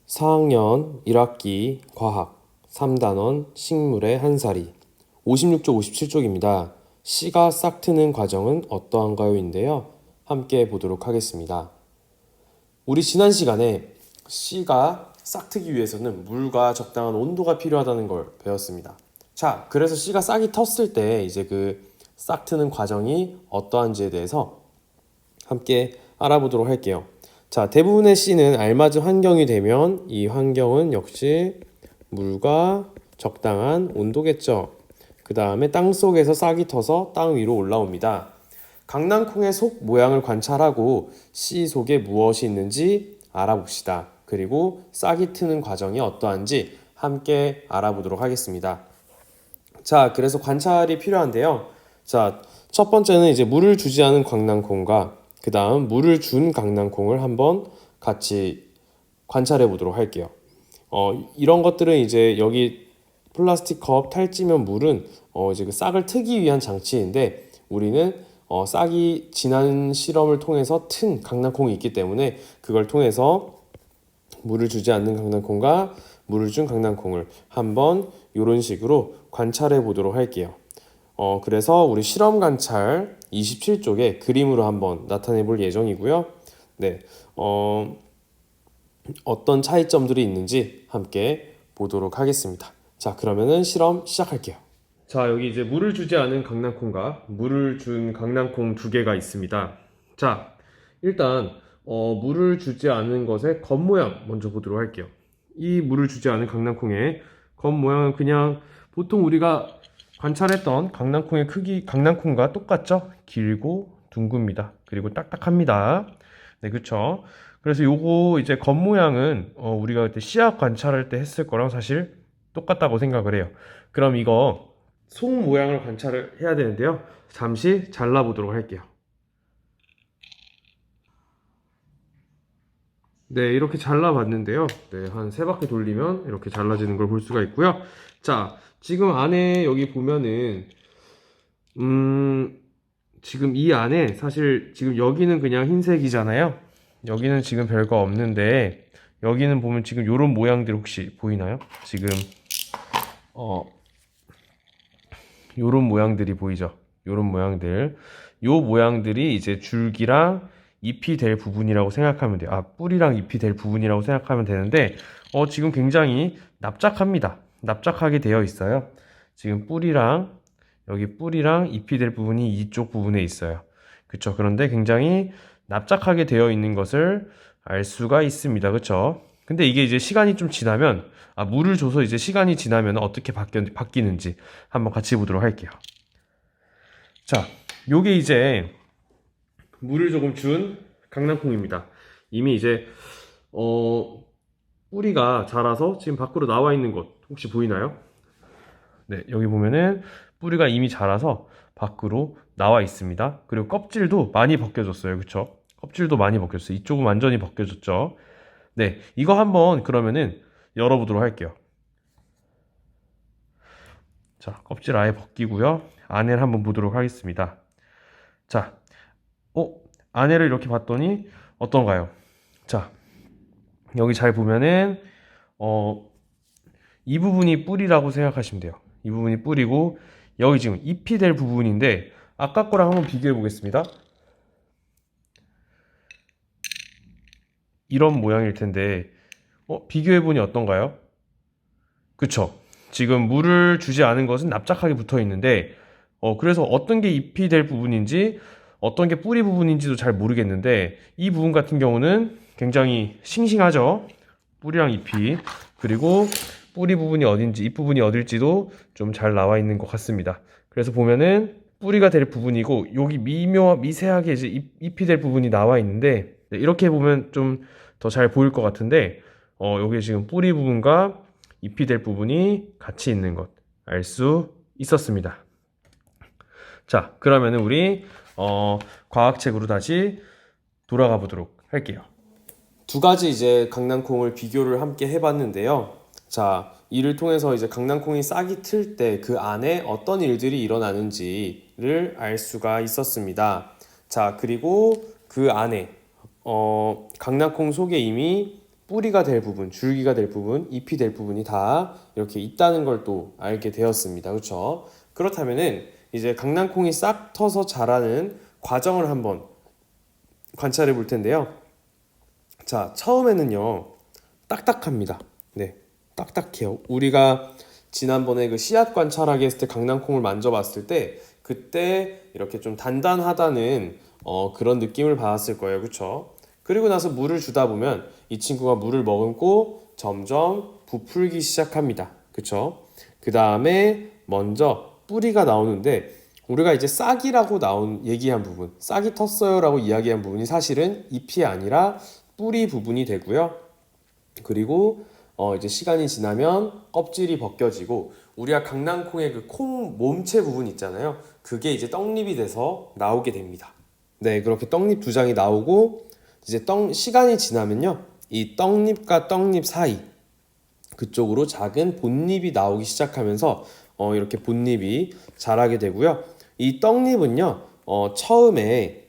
4학년 1학기 과학 3단원 식물의 한살이 56쪽 57쪽입니다. 씨가 싹 트는 과정은 어떠한가요? 인데요. 함께 보도록 하겠습니다. 우리 지난 시간에 씨가 싹 트기 위해서는 물과 적당한 온도가 필요하다는 걸 배웠습니다. 자, 그래서 씨가 싹이 텄을 때 이제 그 싹 트는 과정이 어떠한지에 대해서 함께 알아보도록 할게요. 자, 대부분의 씨는 알맞은 환경이 되면 이 환경은 역시 물과 적당한 온도겠죠. 그 다음에 땅 속에서 싹이 터서 땅 위로 올라옵니다. 강낭콩의 속 모양을 관찰하고 씨 속에 무엇이 있는지 알아봅시다. 그리고 싹이 트는 과정이 어떠한지 함께 알아보도록 하겠습니다. 자, 그래서 관찰이 필요한데요. 자, 첫 번째는 이제 물을 주지 않은 강낭콩과 그 다음 물을 준 강낭콩을 한번 같이 관찰해 보도록 할게요. 이런 것들은 이제 여기 플라스틱 컵 탈지면 물은 이제 그 싹을 트기 위한 장치인데 우리는 싹이 지난 실험을 통해서 튼 강낭콩이 있기 때문에 그걸 통해서 물을 주지 않는 강낭콩과 물을 준 강낭콩을 한번 이런 식으로 관찰해 보도록 할게요. 그래서 우리 실험 관찰 27쪽에 그림으로 한번 나타내 볼 예정이고요. 네, 어떤 차이점들이 있는지 함께 보도록 하겠습니다. 자, 그러면은 실험 시작할게요. 자, 여기 이제 물을 주지 않은 강낭콩과 물을 준 강낭콩 두 개가 있습니다. 자, 일단 물을 주지 않은 것의 겉모양 먼저 보도록 할게요. 이 물을 주지 않은 강낭콩의 겉모양은 그냥 보통 우리가 관찰했던 강낭콩의 크기, 강낭콩과 똑같죠? 길고 둥굽니다. 그리고 딱딱합니다. 네, 그쵸? 그래서 요거 이제 겉모양은 우리가 그때 씨앗 관찰할 때 했을 거랑 사실 똑같다고 생각을 해요. 그럼 이거 속 모양을 관찰을 해야 되는데요. 잠시 잘라보도록 할게요. 네, 이렇게 잘라봤는데요. 네, 한 세 바퀴 돌리면 이렇게 잘라지는 걸 볼 수가 있고요. 자, 지금 안에 여기 보면은 지금 이 안에 사실 지금 여기는 그냥 흰색이잖아요. 여기는 지금 별거 없는데 여기는 보면 지금 요런 모양들 혹시 보이나요? 지금 요런 모양들이 보이죠? 요런 모양들. 요 모양들이 이제 줄기랑 잎이 될 부분이라고 생각하면 돼요. 뿌리랑 잎이 될 부분이라고 생각하면 되는데 지금 굉장히 납작합니다. 납작하게 되어 있어요. 지금 여기 뿌리랑 잎이 될 부분이 이쪽 부분에 있어요. 그쵸? 그런데 굉장히 납작하게 되어 있는 것을 알 수가 있습니다. 그쵸? 근데 이게 이제 시간이 좀 지나면 물을 줘서 이제 시간이 지나면 어떻게 바뀌는지 한번 같이 보도록 할게요. 자, 요게 이제 물을 조금 준 강낭콩입니다. 이미 이제 뿌리가 자라서 지금 밖으로 나와 있는 곳 혹시 보이나요? 네, 여기 보면은 뿌리가 이미 자라서 밖으로 나와 있습니다. 그리고 껍질도 많이 벗겨졌어요. 그쵸? 껍질도 많이 벗겼어요. 이쪽은 완전히 벗겨졌죠. 네, 이거 한번 그러면은 열어보도록 할게요. 자, 껍질 아예 벗기고요. 안에를 한번 보도록 하겠습니다. 자, 안에를 이렇게 봤더니 어떤가요? 자, 여기 잘 보면은 이 부분이 뿌리라고 생각하시면 돼요. 이 부분이 뿌리고 여기 지금 잎이 될 부분인데 아까 거랑 한번 비교해 보겠습니다. 이런 모양일 텐데 비교해 보니 어떤가요? 그쵸? 지금 물을 주지 않은 것은 납작하게 붙어 있는데 그래서 어떤 게 잎이 될 부분인지 어떤 게 뿌리 부분인지도 잘 모르겠는데 이 부분 같은 경우는 굉장히 싱싱하죠. 뿌리랑 잎이. 그리고 뿌리 부분이 어딘지 잎 부분이 어딜지도 좀 잘 나와 있는 것 같습니다. 그래서 보면은 뿌리가 될 부분이고 여기 미세하게 이제 잎이 될 부분이 나와 있는데 네, 이렇게 보면 좀 더 잘 보일 것 같은데 여기 지금 뿌리 부분과 잎이 될 부분이 같이 있는 것 알 수 있었습니다. 자, 그러면은 우리 과학책으로 다시 돌아가 보도록 할게요. 두 가지 이제 강낭콩을 비교를 함께 해봤는데요. 자, 이를 통해서 이제 강낭콩이 싹이 틀 때 그 안에 어떤 일들이 일어나는지를 알 수가 있었습니다. 자, 그리고 그 안에 강낭콩 속에 이미 뿌리가 될 부분, 줄기가 될 부분, 잎이 될 부분이 다 이렇게 있다는 걸 또 알게 되었습니다. 그렇죠? 그렇다면은 이제 강낭콩이 싹 터서 자라는 과정을 한번 관찰해 볼 텐데요. 자, 처음에는요, 딱딱합니다. 네, 딱딱해요. 우리가 지난번에 그 씨앗 관찰하기 했을 때 강낭콩을 만져봤을 때 그때 이렇게 좀 단단하다는 그런 느낌을 받았을 거예요. 그쵸? 그리고 나서 물을 주다 보면 이 친구가 물을 머금고 점점 부풀기 시작합니다. 그쵸? 그 다음에 먼저 뿌리가 나오는데 우리가 이제 싹이라고 얘기한 부분, 싹이 텄어요라고 이야기한 부분이 사실은 잎이 아니라 뿌리 부분이 되고요. 그리고 이제 시간이 지나면 껍질이 벗겨지고 우리가 강낭콩의 그 콩 몸체 부분 있잖아요. 그게 이제 떡잎이 돼서 나오게 됩니다. 네, 그렇게 떡잎 두 장이 나오고 이제 시간이 지나면요. 이 떡잎과 떡잎 사이 그쪽으로 작은 본잎이 나오기 시작하면서 이렇게 본잎이 자라게 되고요. 이 떡잎은요. 처음에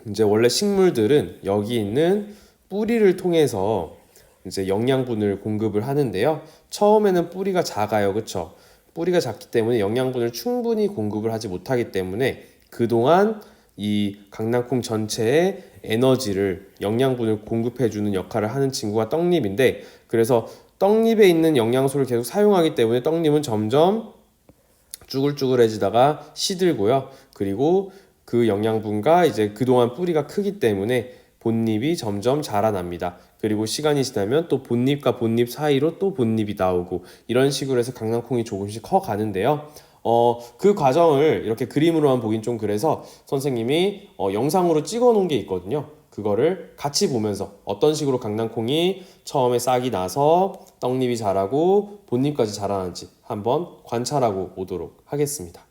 이제 원래 식물들은 여기 있는 뿌리를 통해서 이제 영양분을 공급을 하는데요. 처음에는 뿌리가 작아요. 그쵸? 뿌리가 작기 때문에 영양분을 충분히 공급을 하지 못하기 때문에 그동안 이 강낭콩 전체에 에너지를 영양분을 공급해주는 역할을 하는 친구가 떡잎인데 그래서 떡잎에 있는 영양소를 계속 사용하기 때문에 떡잎은 점점 쭈글쭈글해지다가 시들고요. 그리고 그 영양분과 이제 그동안 뿌리가 크기 때문에 본잎이 점점 자라납니다. 그리고 시간이 지나면 또 본잎과 본잎 사이로 또 본잎이 나오고 이런 식으로 해서 강낭콩이 조금씩 커 가는데요. 그 과정을 이렇게 그림으로만 보긴 좀 그래서 선생님이 영상으로 찍어 놓은 게 있거든요. 그거를 같이 보면서 어떤 식으로 강낭콩이 처음에 싹이 나서 떡잎이 자라고 본잎까지 자라는지 한번 관찰하고 오도록 하겠습니다.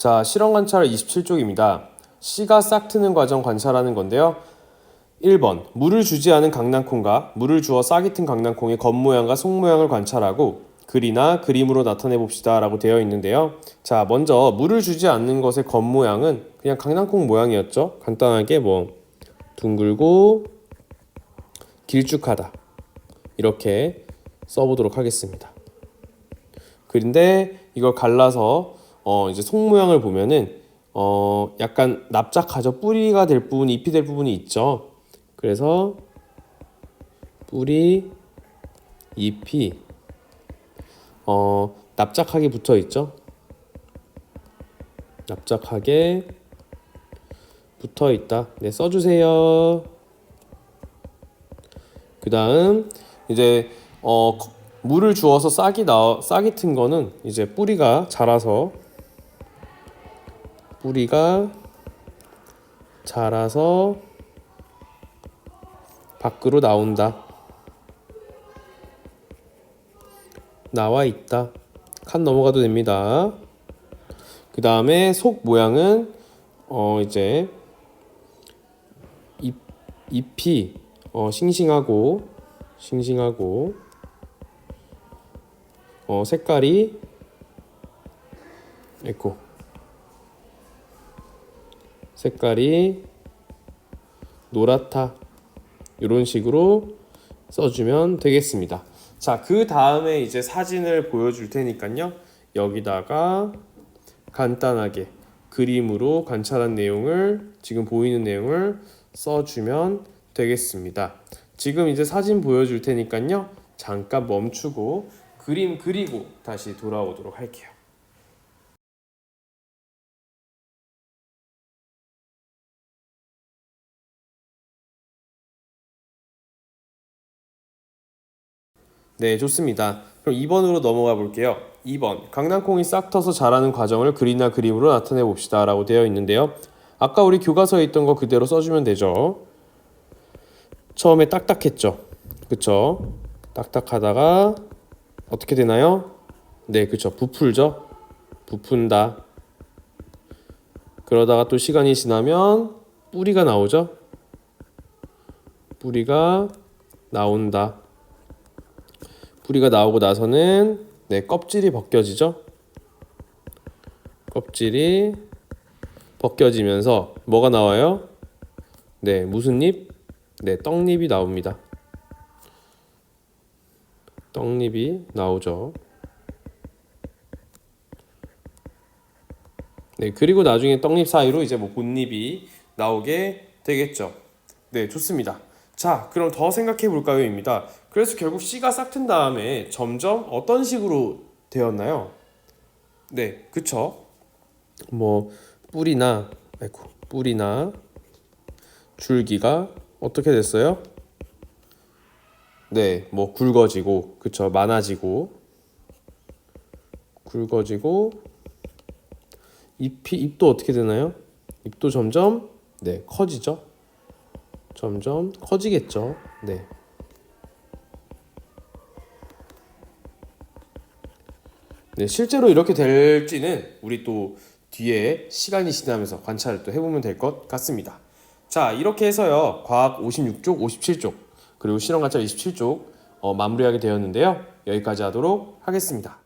자, 실험 관찰 27쪽입니다. 씨가 싹 트는 과정 관찰하는 건데요. 1번, 물을 주지 않은 강낭콩과 물을 주어 싹이 튼 강낭콩의 겉모양과 속모양을 관찰하고 글이나 그림으로 나타내 봅시다 라고 되어 있는데요. 자, 먼저 물을 주지 않는 것의 겉모양은 그냥 강낭콩 모양이었죠. 간단하게 뭐 둥글고 길쭉하다 이렇게 써보도록 하겠습니다. 그런데 이걸 갈라서 이제 속모양을 보면은 약간 납작하죠. 뿌리가 될 부분, 잎이 될 부분이 있죠. 그래서 뿌리, 잎이 납작하게 붙어 있죠. 납작하게 붙어 있다. 네, 써주세요. 그 다음 이제 물을 주어서 싹이 튼 거는 이제 뿌리가 자라서 밖으로 나와 있다. 칸 넘어가도 됩니다. 그 다음에 속 모양은 이제 잎이 싱싱하고 색깔이 노랗다. 이런 식으로 써주면 되겠습니다. 자, 그 다음에 이제 사진을 보여줄 테니까요. 여기다가 간단하게 그림으로 관찰한 내용을 지금 보이는 내용을 써주면 되겠습니다. 지금 이제 사진 보여줄 테니까요. 잠깐 멈추고 그림 그리고 다시 돌아오도록 할게요. 네, 좋습니다. 그럼 2번으로 넘어가 볼게요. 2번, 강낭콩이 싹 터서 자라는 과정을 글이나 그림으로 나타내 봅시다 라고 되어 있는데요. 아까 우리 교과서에 있던 거 그대로 써주면 되죠. 처음에 딱딱했죠. 그쵸? 딱딱하다가 어떻게 되나요? 네, 그쵸. 부풀죠. 부푼다. 그러다가 또 시간이 지나면 뿌리가 나오죠. 뿌리가 나온다. 뿌리가 나오고 나서는 네, 껍질이 벗겨지죠. 껍질이 벗겨지면서 뭐가 나와요? 네, 무슨 잎? 네, 떡잎이 나옵니다. 떡잎이 나오죠. 네, 그리고 나중에 떡잎 사이로 이제 뭐 본잎이 나오게 되겠죠. 네, 좋습니다. 자, 그럼 더 생각해 볼까요?입니다. 그래서 결국 씨가 싹 튼 다음에 점점 어떤 식으로 되었나요? 네, 그쵸? 뭐 뿌리나 줄기가 어떻게 됐어요? 네, 뭐 굵어지고, 그쵸? 많아지고, 굵어지고, 잎도 어떻게 되나요? 잎도 점점 네, 커지죠? 점점 커지겠죠. 네. 네, 실제로 이렇게 될지는 우리 또 뒤에 시간이 지나면서 관찰을 또 해보면 될 것 같습니다. 자, 이렇게 해서요. 과학 56쪽, 57쪽, 그리고 실험 관찰 27쪽 마무리하게 되었는데요. 여기까지 하도록 하겠습니다.